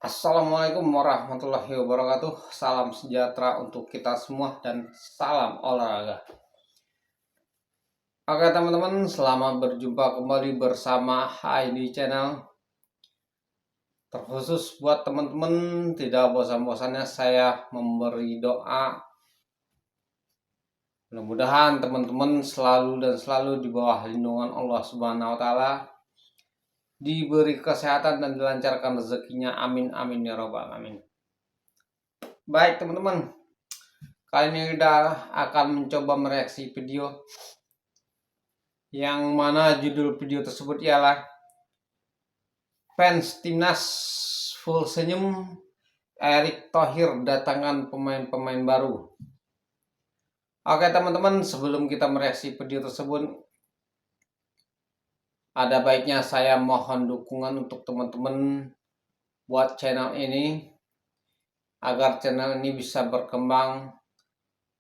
Assalamualaikum warahmatullahi wabarakatuh. Salam sejahtera untuk kita semua dan salam olahraga. Oke teman-teman, selamat berjumpa kembali bersama ID Channel. Terkhusus buat teman-teman, tidak bosan-bosannya saya memberi doa. Mudah-mudahan teman-teman selalu di bawah lindungan Allah Subhanahu wa taala, diberi kesehatan dan dilancarkan rezekinya, amin amin ya robbal alamin. Baik teman-teman, kali ini kita akan mencoba mereaksi video yang mana judul video tersebut ialah fans timnas full senyum, Erick Thohir datangkan pemain-pemain baru. Oke teman-teman, sebelum kita mereaksi video tersebut, ada baiknya saya mohon dukungan untuk teman-teman buat channel ini, agar channel ini bisa berkembang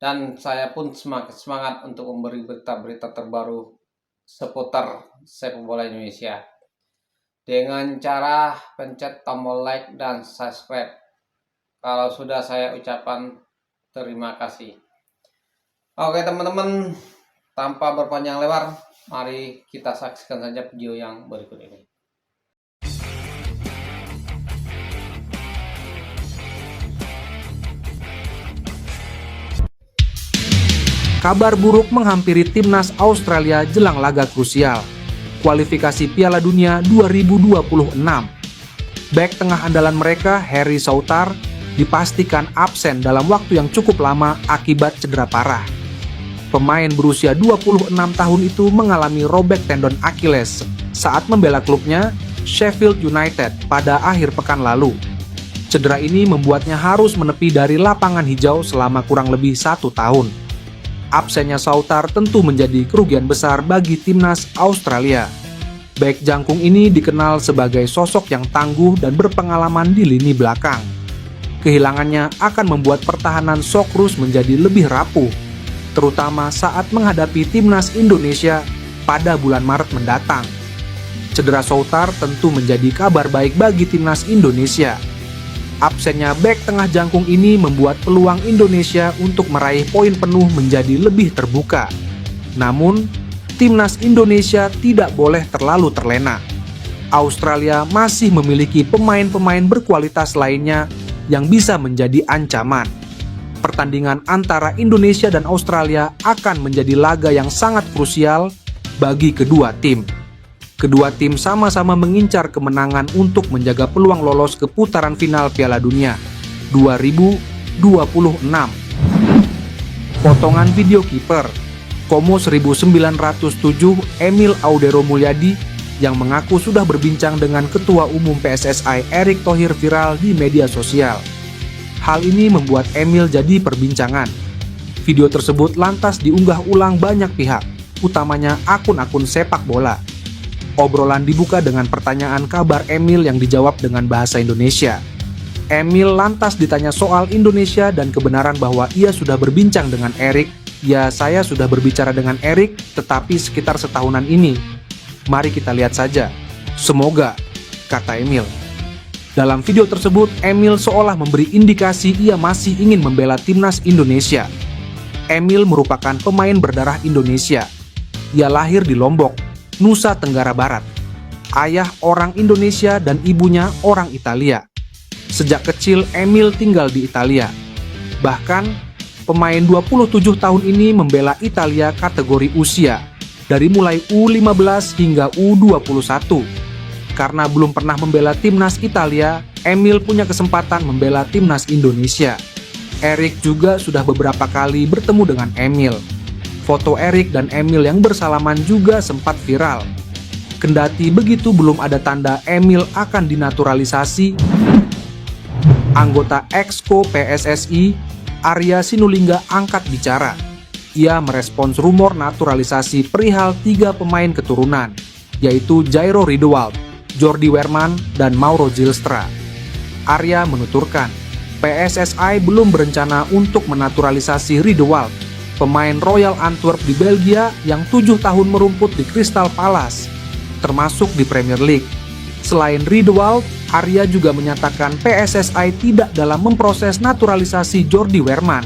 dan saya pun semakin semangat untuk memberi berita-berita terbaru seputar sepak bola Indonesia dengan cara pencet tombol like dan subscribe. Kalau sudah, saya ucapkan terima kasih. Oke teman-teman, tanpa berpanjang lebar, mari kita saksikan saja video yang berikut ini. Kabar buruk menghampiri timnas Australia jelang laga krusial kualifikasi Piala Dunia 2026. Bek tengah andalan mereka, Harry Souttar, dipastikan absen dalam waktu yang cukup lama akibat cedera parah. Pemain berusia 26 tahun itu mengalami robek tendon Achilles saat membela klubnya, Sheffield United, pada akhir pekan lalu. Cedera ini membuatnya harus menepi dari lapangan hijau selama kurang lebih 1 tahun. Absennya Souttar tentu menjadi kerugian besar bagi timnas Australia. Bek jangkung ini dikenal sebagai sosok yang tangguh dan berpengalaman di lini belakang. Kehilangannya akan membuat pertahanan Socceroos menjadi lebih rapuh, terutama saat menghadapi timnas Indonesia pada bulan Maret mendatang. Cedera Souttar tentu menjadi kabar baik bagi timnas Indonesia. Absennya bek tengah jangkung ini membuat peluang Indonesia untuk meraih poin penuh menjadi lebih terbuka. Namun, timnas Indonesia tidak boleh terlalu terlena. Australia masih memiliki pemain-pemain berkualitas lainnya yang bisa menjadi ancaman. Pertandingan antara Indonesia dan Australia akan menjadi laga yang sangat krusial bagi kedua tim. Kedua tim sama-sama mengincar kemenangan untuk menjaga peluang lolos ke putaran final Piala Dunia 2026. Potongan video kiper Como 1907 Emil Audero Mulyadi yang mengaku sudah berbincang dengan Ketua Umum PSSI Erick Thohir viral di media sosial. Hal ini membuat Emil jadi perbincangan. Video tersebut lantas diunggah ulang banyak pihak, utamanya akun-akun sepak bola. Obrolan dibuka dengan pertanyaan kabar Emil yang dijawab dengan bahasa Indonesia. Emil lantas ditanya soal Indonesia dan kebenaran bahwa ia sudah berbincang dengan Erick. Ya, saya sudah berbicara dengan Erick, tetapi sekitar setahunan ini. Mari kita lihat saja. Semoga, kata Emil. Dalam video tersebut, Emil seolah memberi indikasi ia masih ingin membela timnas Indonesia. Emil merupakan pemain berdarah Indonesia. Ia lahir di Lombok, Nusa Tenggara Barat. Ayah orang Indonesia dan ibunya orang Italia. Sejak kecil Emil tinggal di Italia. Bahkan, pemain 27 tahun ini membela Italia kategori usia, dari mulai U15 hingga U21. Karena belum pernah membela timnas Italia, Emil punya kesempatan membela timnas Indonesia. Erick juga sudah beberapa kali bertemu dengan Emil. Foto Erick dan Emil yang bersalaman juga sempat viral. Kendati begitu belum ada tanda Emil akan dinaturalisasi, anggota Exco PSSI, Arya Sinulinga, angkat bicara. Ia merespons rumor naturalisasi perihal 3 pemain keturunan, yaitu Jairo Riedewald, Jordi Weerman, dan Mauro Zylstra. Arya menuturkan, PSSI belum berencana untuk menaturalisasi Riedewald, pemain Royal Antwerp di Belgia yang 7 tahun merumput di Crystal Palace, termasuk di Premier League. Selain Riedewald, Arya juga menyatakan PSSI tidak dalam memproses naturalisasi Jordi Weerman.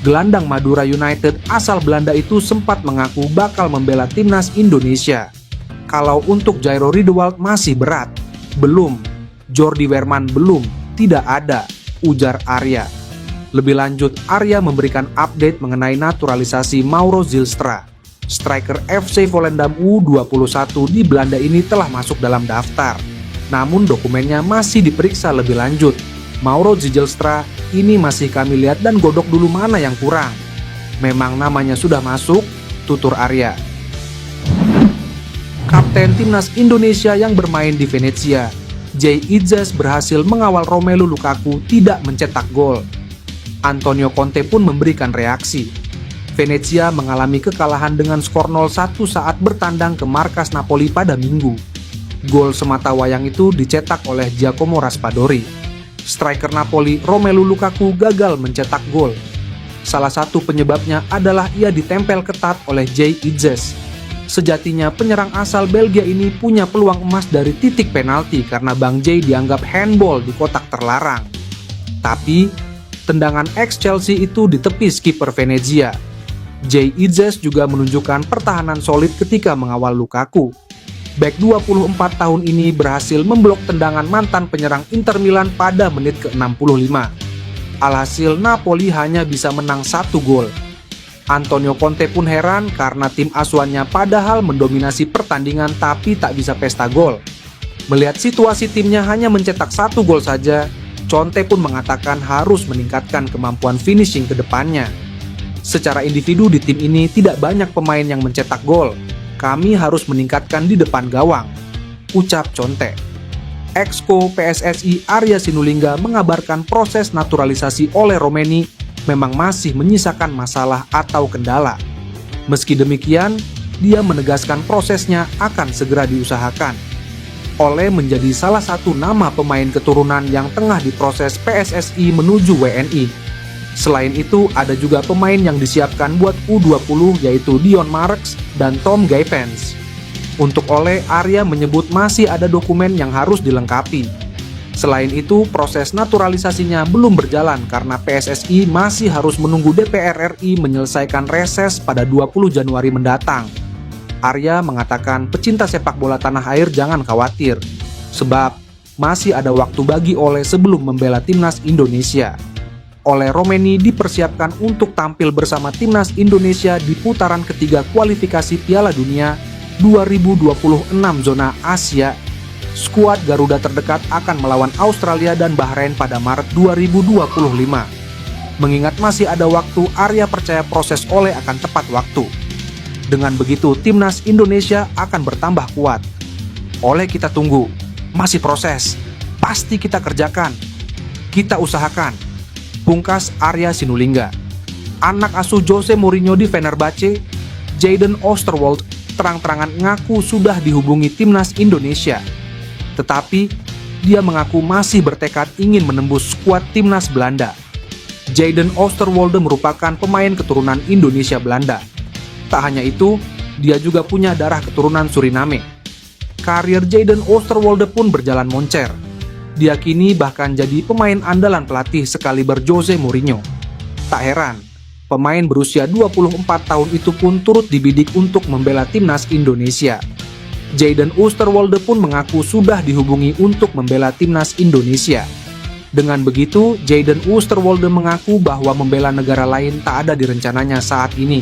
Gelandang Madura United asal Belanda itu sempat mengaku bakal membela timnas Indonesia. Kalau untuk Jairo Riedewald masih berat. Belum. Jordi Weerman belum. Tidak ada, ujar Arya. Lebih lanjut, Arya memberikan update mengenai naturalisasi Mauro Zylstra. Striker FC Volendam U21 di Belanda ini telah masuk dalam daftar. Namun dokumennya masih diperiksa lebih lanjut. Mauro Zylstra ini masih kami lihat dan godok dulu mana yang kurang. Memang namanya sudah masuk, tutur Arya. Kapten timnas Indonesia yang bermain di Venezia, Jay Idzes berhasil mengawal Romelu Lukaku tidak mencetak gol. Antonio Conte pun memberikan reaksi. Venezia mengalami kekalahan dengan skor 0-1 saat bertandang ke markas Napoli pada Minggu. Gol semata wayang itu dicetak oleh Giacomo Raspadori. Striker Napoli Romelu Lukaku gagal mencetak gol. Salah satu penyebabnya adalah ia ditempel ketat oleh Jay Idzes. Sejatinya penyerang asal Belgia ini punya peluang emas dari titik penalti karena Bang Jay dianggap handball di kotak terlarang. Tapi tendangan ex-Chelsea itu ditepis kiper Venezia. Jay Idzes juga menunjukkan pertahanan solid ketika mengawal Lukaku. Bek 24 tahun ini berhasil memblok tendangan mantan penyerang Inter Milan pada menit ke-65. Alhasil Napoli hanya bisa menang 1 gol. Antonio Conte pun heran karena tim asuhannya padahal mendominasi pertandingan tapi tak bisa pesta gol. Melihat situasi timnya hanya mencetak 1 gol saja, Conte pun mengatakan harus meningkatkan kemampuan finishing ke depannya. Secara individu di tim ini tidak banyak pemain yang mencetak gol. Kami harus meningkatkan di depan gawang, ucap Conte. Exco PSSI Arya Sinulinga mengabarkan proses naturalisasi oleh Romeni memang masih menyisakan masalah atau kendala. Meski demikian, dia menegaskan prosesnya akan segera diusahakan. Ole menjadi salah satu nama pemain keturunan yang tengah diproses PSSI menuju WNI. Selain itu, ada juga pemain yang disiapkan buat U20 yaitu Dion Marks dan Tom Gaypens. Untuk Ole, Arya menyebut masih ada dokumen yang harus dilengkapi. Selain itu, proses naturalisasinya belum berjalan karena PSSI masih harus menunggu DPR RI menyelesaikan reses pada 20 Januari mendatang. Arya mengatakan pecinta sepak bola tanah air jangan khawatir, sebab masih ada waktu bagi Ole sebelum membela timnas Indonesia. Ole Romeni dipersiapkan untuk tampil bersama timnas Indonesia di putaran ketiga kualifikasi Piala Dunia 2026 zona Asia. Skuad Garuda terdekat akan melawan Australia dan Bahrain pada Maret 2025. Mengingat masih ada waktu, Arya percaya proses Ole akan tepat waktu. Dengan begitu, timnas Indonesia akan bertambah kuat. Ole kita tunggu, masih proses, pasti kita kerjakan, kita usahakan. Pungkas Arya Sinulinga. Anak asuh Jose Mourinho di Fenerbahce, Jadon Oosterwolde, terang-terangan ngaku sudah dihubungi timnas Indonesia. Tetapi, dia mengaku masih bertekad ingin menembus skuad timnas Belanda. Jadon Oosterwolde merupakan pemain keturunan Indonesia Belanda. Tak hanya itu, dia juga punya darah keturunan Suriname. Karir Jadon Oosterwolde pun berjalan moncer. Dia kini bahkan jadi pemain andalan pelatih sekaliber Jose Mourinho. Tak heran, pemain berusia 24 tahun itu pun turut dibidik untuk membela timnas Indonesia. Jadon Oosterwolde pun mengaku sudah dihubungi untuk membela timnas Indonesia. Dengan begitu, Jadon Oosterwolde mengaku bahwa membela negara lain tak ada di rencananya saat ini.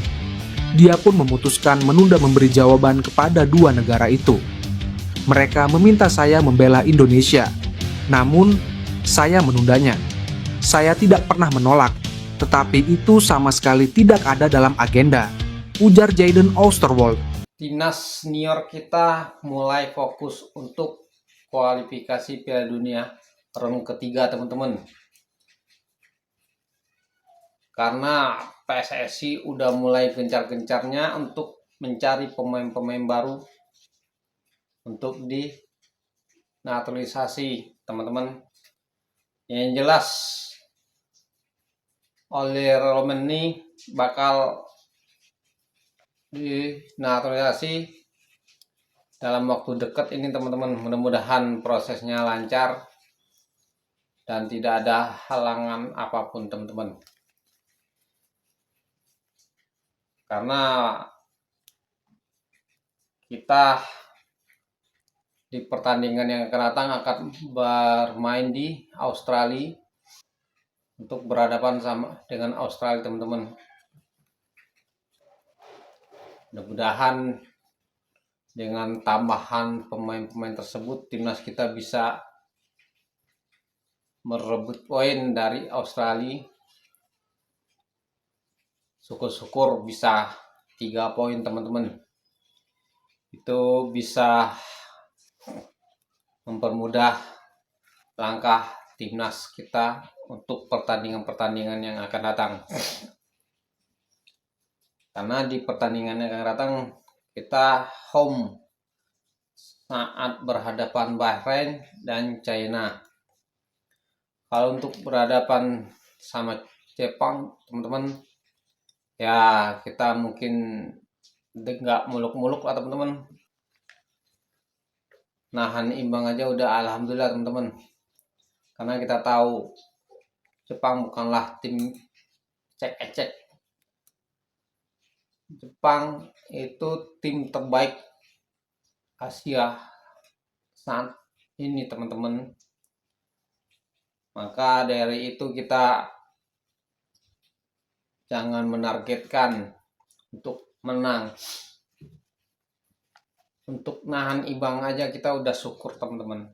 Dia pun memutuskan menunda memberi jawaban kepada 2 negara itu. Mereka meminta saya membela Indonesia. Namun, saya menundanya. Saya tidak pernah menolak, tetapi itu sama sekali tidak ada dalam agenda, ujar Jadon Oosterwolde. Timnas senior kita mulai fokus untuk kualifikasi Piala Dunia round ketiga, teman-teman. Karena PSSI udah mulai gencar-gencarnya untuk mencari pemain-pemain baru untuk dinaturalisasi, teman-teman. Yang jelas oleh Romeni bakal dinaturalisasi dalam waktu dekat ini teman-teman. Mudah-mudahan prosesnya lancar dan tidak ada halangan apapun teman-teman. Karena kita di pertandingan yang akan datang akan bermain di Australia untuk berhadapan sama dengan Australia teman-teman. Mudah-mudahan dengan tambahan pemain-pemain tersebut timnas kita bisa merebut poin dari Australia. Syukur-syukur bisa 3 poin teman-teman. Itu bisa mempermudah langkah timnas kita untuk pertandingan-pertandingan yang akan datang. Karena di pertandingan yang akan datang kita home saat berhadapan Bahrain dan China. Kalau untuk berhadapan sama Jepang teman-teman, ya kita mungkin nggak muluk-muluk lah teman-teman. Nahan imbang aja udah alhamdulillah teman-teman. Karena kita tahu Jepang bukanlah tim cek-ecek. Jepang itu tim terbaik Asia saat ini teman-teman. Maka dari itu kita jangan menargetkan untuk menang. Untuk nahan imbang aja kita udah syukur teman-teman.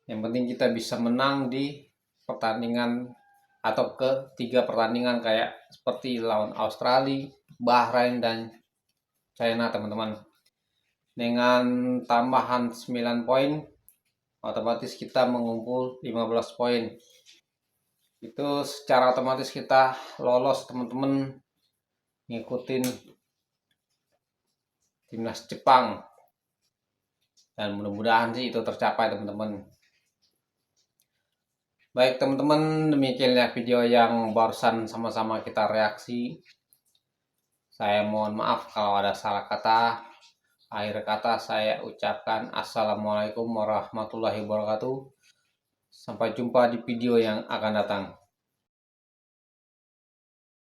Yang penting kita bisa menang di pertandingan atau ketiga pertandingan kayak seperti lawan Australia, Bahrain, dan China teman-teman. Dengan tambahan 9 poin, otomatis kita mengumpul 15 poin. Itu secara otomatis kita lolos teman-teman ngikutin timnas Jepang. Dan mudah-mudahan sih itu tercapai teman-teman. Baik teman-teman, demikianlah video yang barusan sama-sama kita reaksi. Saya mohon maaf kalau ada salah kata. Akhir kata saya ucapkan Assalamualaikum warahmatullahi wabarakatuh. Sampai jumpa di video yang akan datang.